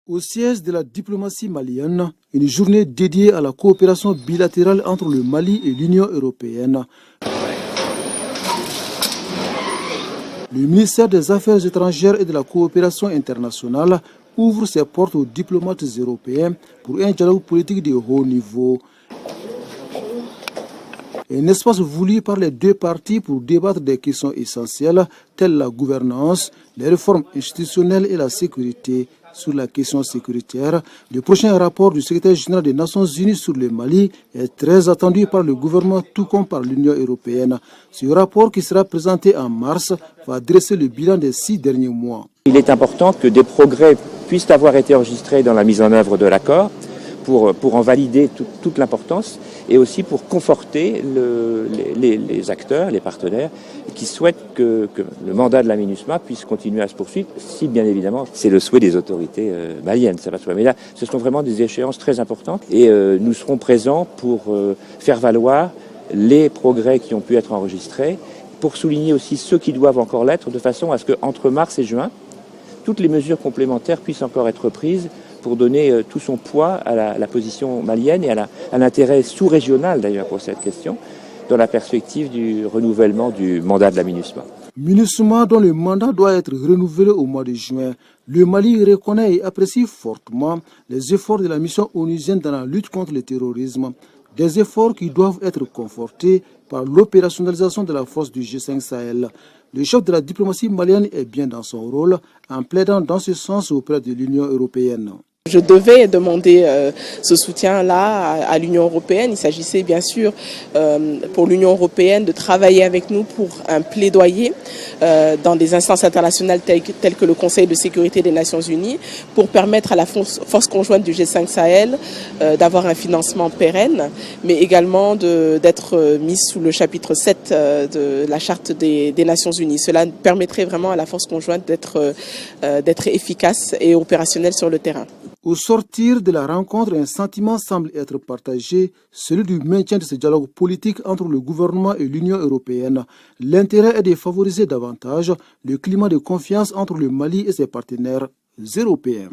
Au siège de la diplomatie malienne, une journée dédiée à la coopération bilatérale entre le Mali et l'Union européenne. Le ministère des Affaires étrangères et de la coopération internationale ouvre ses portes aux diplomates européens pour un dialogue politique de haut niveau. Un espace voulu par les deux parties pour débattre des questions essentielles telles la gouvernance, les réformes institutionnelles et la sécurité. Sur la question sécuritaire, le prochain rapport du secrétaire général des Nations Unies sur le Mali est très attendu par le gouvernement tout comme par l'Union européenne. Ce rapport qui sera présenté en mars va dresser le bilan des 6 derniers mois. Il est important que des progrès puissent avoir été enregistrés dans la mise en œuvre de l'accord pour en valider toute l'importance et aussi pour conforter les acteurs, les partenaires qui souhaitent que le mandat de la MINUSMA puisse continuer à se poursuivre, si bien évidemment c'est le souhait des autorités maliennes, ça va de soi. Mais là, ce sont vraiment des échéances très importantes et nous serons présents pour faire valoir les progrès qui ont pu être enregistrés, pour souligner aussi ceux qui doivent encore l'être, de façon à ce qu'entre mars et juin, toutes les mesures complémentaires puissent encore être prises pour donner tout son poids à la position malienne et à l'intérêt sous-régional d'ailleurs pour cette question, dans la perspective du renouvellement du mandat de la MINUSMA. MINUSMA dont le mandat doit être renouvelé au mois de juin. Le Mali reconnaît et apprécie fortement les efforts de la mission onusienne dans la lutte contre le terrorisme. Des efforts qui doivent être confortés par l'opérationnalisation de la force du G5 Sahel. Le chef de la diplomatie malienne est bien dans son rôle en plaidant dans ce sens auprès de l'Union européenne. Je devais demander ce soutien-là à l'Union européenne. Il s'agissait bien sûr pour l'Union européenne de travailler avec nous pour un plaidoyer dans des instances internationales telles que le Conseil de sécurité des Nations Unies pour permettre à la force conjointe du G5 Sahel d'avoir un financement pérenne, mais également d'être mise sous le chapitre 7 de la Charte des Nations Unies. Cela permettrait vraiment à la force conjointe d'être efficace et opérationnelle sur le terrain. Au sortir de la rencontre, un sentiment semble être partagé, celui du maintien de ce dialogue politique entre le gouvernement et l'Union européenne. L'intérêt est de favoriser davantage le climat de confiance entre le Mali et ses partenaires européens.